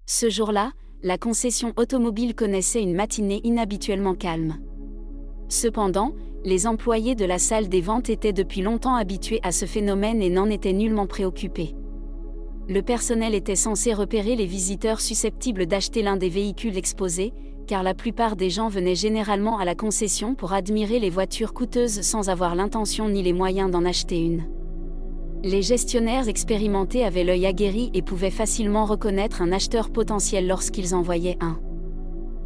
Ce jour-là, la concession automobile connaissait une matinée inhabituellement calme. Cependant, les employés de la salle des ventes étaient depuis longtemps habitués à ce phénomène et n'en étaient nullement préoccupés. Le personnel était censé repérer les visiteurs susceptibles d'acheter l'un des véhicules exposés, car la plupart des gens venaient généralement à la concession pour admirer les voitures coûteuses sans avoir l'intention ni les moyens d'en acheter une. Les gestionnaires expérimentés avaient l'œil aguerri et pouvaient facilement reconnaître un acheteur potentiel lorsqu'ils en voyaient un.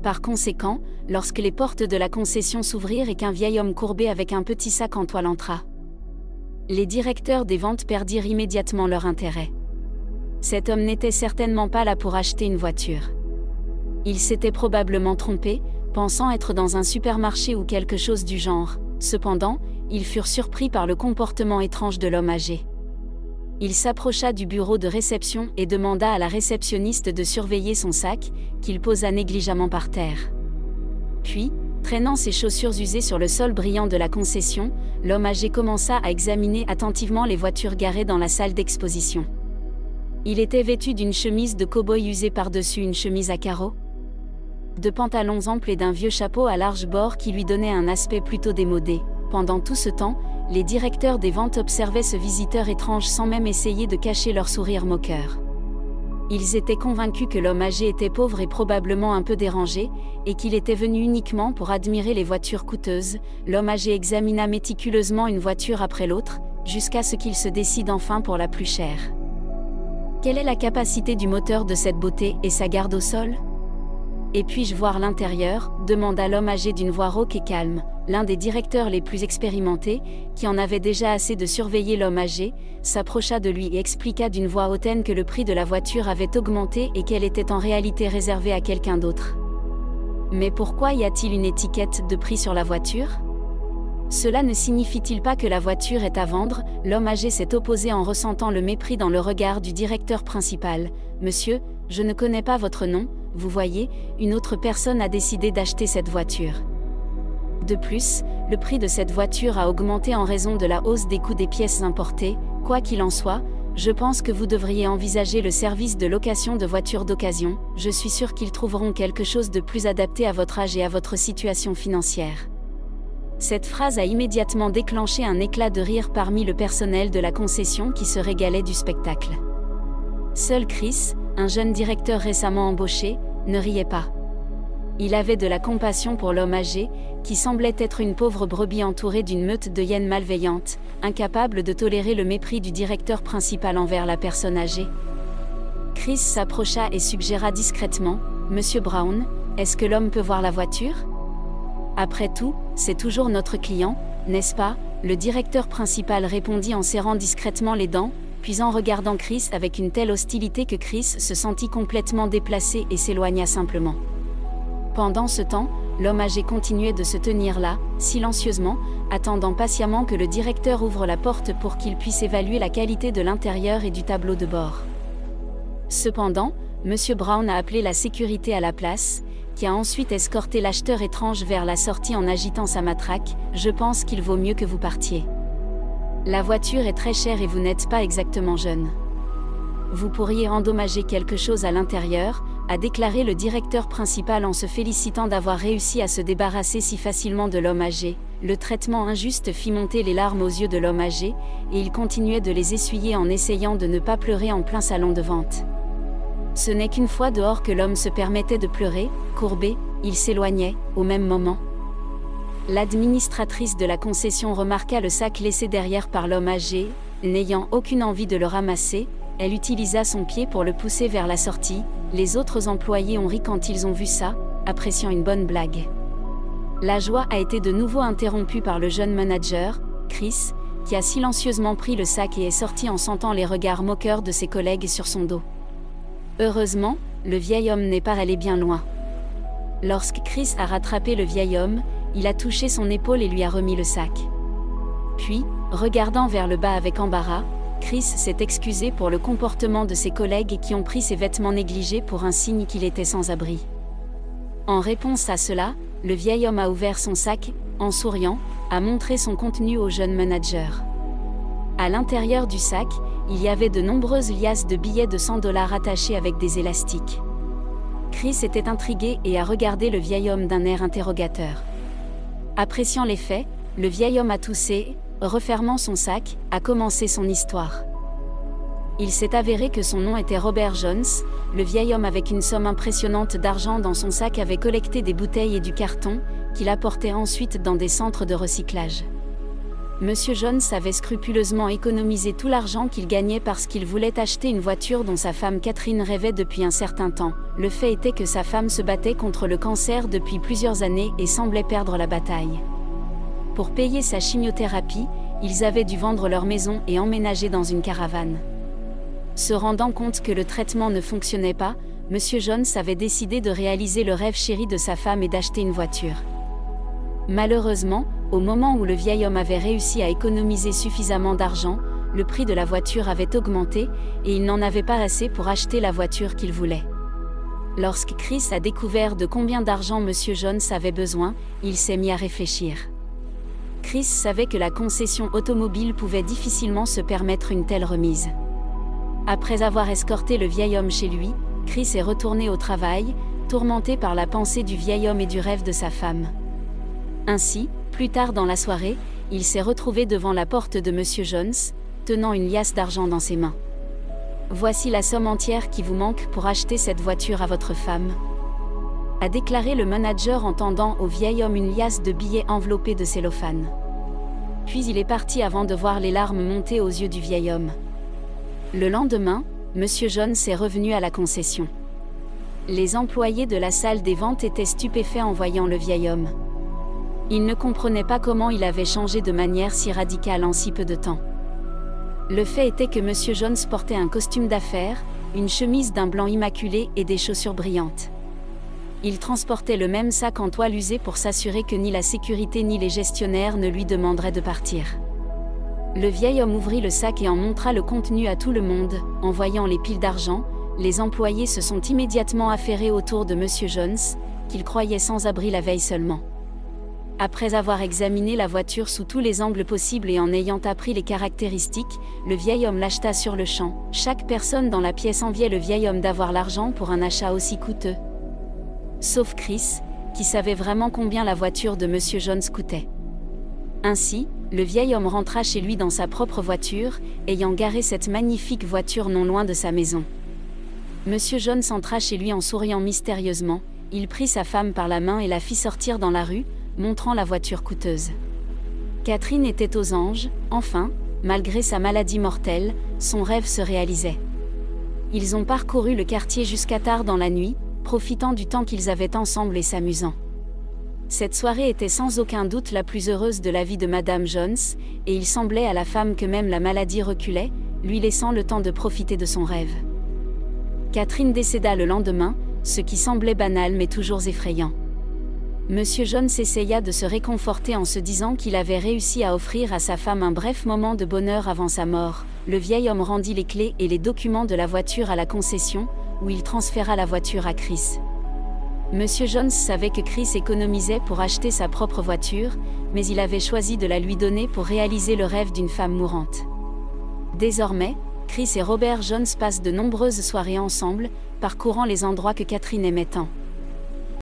Par conséquent, lorsque les portes de la concession s'ouvrirent et qu'un vieil homme courbé avec un petit sac en toile entra, les directeurs des ventes perdirent immédiatement leur intérêt. Cet homme n'était certainement pas là pour acheter une voiture. Il s'était probablement trompé, pensant être dans un supermarché ou quelque chose du genre. Cependant, ils furent surpris par le comportement étrange de l'homme âgé. Il s'approcha du bureau de réception et demanda à la réceptionniste de surveiller son sac, qu'il posa négligemment par terre. Puis, traînant ses chaussures usées sur le sol brillant de la concession, l'homme âgé commença à examiner attentivement les voitures garées dans la salle d'exposition. Il était vêtu d'une chemise de cow-boy usée par-dessus une chemise à carreaux, de pantalons amples et d'un vieux chapeau à large bord qui lui donnait un aspect plutôt démodé. Pendant tout ce temps, les directeurs des ventes observaient ce visiteur étrange sans même essayer de cacher leur sourire moqueur. Ils étaient convaincus que l'homme âgé était pauvre et probablement un peu dérangé, et qu'il était venu uniquement pour admirer les voitures coûteuses. L'homme âgé examina méticuleusement une voiture après l'autre, jusqu'à ce qu'il se décide enfin pour la plus chère. Quelle est la capacité du moteur de cette beauté et sa garde au sol ? Et puis-je voir l'intérieur ? Demanda l'homme âgé d'une voix rauque et calme. L'un des directeurs les plus expérimentés, qui en avait déjà assez de surveiller l'homme âgé, s'approcha de lui et expliqua d'une voix hautaine que le prix de la voiture avait augmenté et qu'elle était en réalité réservée à quelqu'un d'autre. Mais pourquoi y a-t-il une étiquette de prix sur la voiture ? Cela ne signifie-t-il pas que la voiture est à vendre ? L'homme âgé s'est opposé en ressentant le mépris dans le regard du directeur principal. « Monsieur, je ne connais pas votre nom, vous voyez, une autre personne a décidé d'acheter cette voiture. De plus, le prix de cette voiture a augmenté en raison de la hausse des coûts des pièces importées. Quoi qu'il en soit, je pense que vous devriez envisager le service de location de voitures d'occasion. Je suis sûr qu'ils trouveront quelque chose de plus adapté à votre âge et à votre situation financière. » Cette phrase a immédiatement déclenché un éclat de rire parmi le personnel de la concession qui se régalait du spectacle. Seul Chris, un jeune directeur récemment embauché, ne riait pas. Il avait de la compassion pour l'homme âgé, qui semblait être une pauvre brebis entourée d'une meute de hyènes malveillantes, incapable de tolérer le mépris du directeur principal envers la personne âgée. Chris s'approcha et suggéra discrètement, « Monsieur Brown, est-ce que l'homme peut voir la voiture ? Après tout, c'est toujours notre client, n'est-ce pas ?» Le directeur principal répondit en serrant discrètement les dents, puis en regardant Chris avec une telle hostilité que Chris se sentit complètement déplacé et s'éloigna simplement. Pendant ce temps, l'homme âgé continuait de se tenir là, silencieusement, attendant patiemment que le directeur ouvre la porte pour qu'il puisse évaluer la qualité de l'intérieur et du tableau de bord. Cependant, M. Brown a appelé la sécurité à la place, qui a ensuite escorté l'acheteur étrange vers la sortie en agitant sa matraque. « Je pense qu'il vaut mieux que vous partiez. La voiture est très chère et vous n'êtes pas exactement jeune. Vous pourriez endommager quelque chose à l'intérieur », a déclaré le directeur principal en se félicitant d'avoir réussi à se débarrasser si facilement de l'homme âgé. Le traitement injuste fit monter les larmes aux yeux de l'homme âgé, et il continuait de les essuyer en essayant de ne pas pleurer en plein salon de vente. Ce n'est qu'une fois dehors que l'homme se permettait de pleurer. Courbé, il s'éloignait, au même moment. L'administratrice de la concession remarqua le sac laissé derrière par l'homme âgé. N'ayant aucune envie de le ramasser, elle utilisa son pied pour le pousser vers la sortie. Les autres employés ont ri quand ils ont vu ça, appréciant une bonne blague. La joie a été de nouveau interrompue par le jeune manager, Chris, qui a silencieusement pris le sac et est sorti en sentant les regards moqueurs de ses collègues sur son dos. Heureusement, le vieil homme n'est pas allé bien loin. Lorsque Chris a rattrapé le vieil homme, il a touché son épaule et lui a remis le sac. Puis, regardant vers le bas avec embarras, Chris s'est excusé pour le comportement de ses collègues qui ont pris ses vêtements négligés pour un signe qu'il était sans abri. En réponse à cela, le vieil homme a ouvert son sac, en souriant, a montré son contenu au jeune manager. À l'intérieur du sac, il y avait de nombreuses liasses de billets de $100 attachés avec des élastiques. Chris était intrigué et a regardé le vieil homme d'un air interrogateur. Appréciant les faits, le vieil homme a toussé, refermant son sac, a commencé son histoire. Il s'est avéré que son nom était Robert Jones. Le vieil homme avec une somme impressionnante d'argent dans son sac avait collecté des bouteilles et du carton, qu'il apportait ensuite dans des centres de recyclage. Monsieur Jones avait scrupuleusement économisé tout l'argent qu'il gagnait parce qu'il voulait acheter une voiture dont sa femme Catherine rêvait depuis un certain temps. Le fait était que sa femme se battait contre le cancer depuis plusieurs années et semblait perdre la bataille. Pour payer sa chimiothérapie, ils avaient dû vendre leur maison et emménager dans une caravane. Se rendant compte que le traitement ne fonctionnait pas, Monsieur Jones avait décidé de réaliser le rêve chéri de sa femme et d'acheter une voiture. Malheureusement, au moment où le vieil homme avait réussi à économiser suffisamment d'argent, le prix de la voiture avait augmenté, et il n'en avait pas assez pour acheter la voiture qu'il voulait. Lorsque Chris a découvert de combien d'argent Monsieur Jones avait besoin, il s'est mis à réfléchir. Chris savait que la concession automobile pouvait difficilement se permettre une telle remise. Après avoir escorté le vieil homme chez lui, Chris est retourné au travail, tourmenté par la pensée du vieil homme et du rêve de sa femme. Ainsi, plus tard dans la soirée, il s'est retrouvé devant la porte de Monsieur Jones, tenant une liasse d'argent dans ses mains. « Voici la somme entière qui vous manque pour acheter cette voiture à votre femme », a déclaré le manager en tendant au vieil homme une liasse de billets enveloppés de cellophane. Puis il est parti avant de voir les larmes monter aux yeux du vieil homme. Le lendemain, Monsieur Jones est revenu à la concession. Les employés de la salle des ventes étaient stupéfaits en voyant le vieil homme. Ils ne comprenaient pas comment il avait changé de manière si radicale en si peu de temps. Le fait était que Monsieur Jones portait un costume d'affaires, une chemise d'un blanc immaculé et des chaussures brillantes. Il transportait le même sac en toile usée pour s'assurer que ni la sécurité ni les gestionnaires ne lui demanderaient de partir. Le vieil homme ouvrit le sac et en montra le contenu à tout le monde. En voyant les piles d'argent, les employés se sont immédiatement affairés autour de Monsieur Jones, qu'ils croyaient sans abri la veille seulement. Après avoir examiné la voiture sous tous les angles possibles et en ayant appris les caractéristiques, le vieil homme l'acheta sur le champ. Chaque personne dans la pièce enviait le vieil homme d'avoir l'argent pour un achat aussi coûteux. Sauf Chris, qui savait vraiment combien la voiture de Monsieur Jones coûtait. Ainsi, le vieil homme rentra chez lui dans sa propre voiture, ayant garé cette magnifique voiture non loin de sa maison. Monsieur Jones entra chez lui en souriant mystérieusement, il prit sa femme par la main et la fit sortir dans la rue, montrant la voiture coûteuse. Catherine était aux anges, enfin, malgré sa maladie mortelle, son rêve se réalisait. Ils ont parcouru le quartier jusqu'à tard dans la nuit, profitant du temps qu'ils avaient ensemble et s'amusant. Cette soirée était sans aucun doute la plus heureuse de la vie de Madame Jones, et il semblait à la femme que même la maladie reculait, lui laissant le temps de profiter de son rêve. Catherine décéda le lendemain, ce qui semblait banal mais toujours effrayant. Monsieur Jones essaya de se réconforter en se disant qu'il avait réussi à offrir à sa femme un bref moment de bonheur avant sa mort. Le vieil homme rendit les clés et les documents de la voiture à la concession, où il transféra la voiture à Chris. Monsieur Jones savait que Chris économisait pour acheter sa propre voiture, mais il avait choisi de la lui donner pour réaliser le rêve d'une femme mourante. Désormais, Chris et Robert Jones passent de nombreuses soirées ensemble, parcourant les endroits que Catherine aimait tant.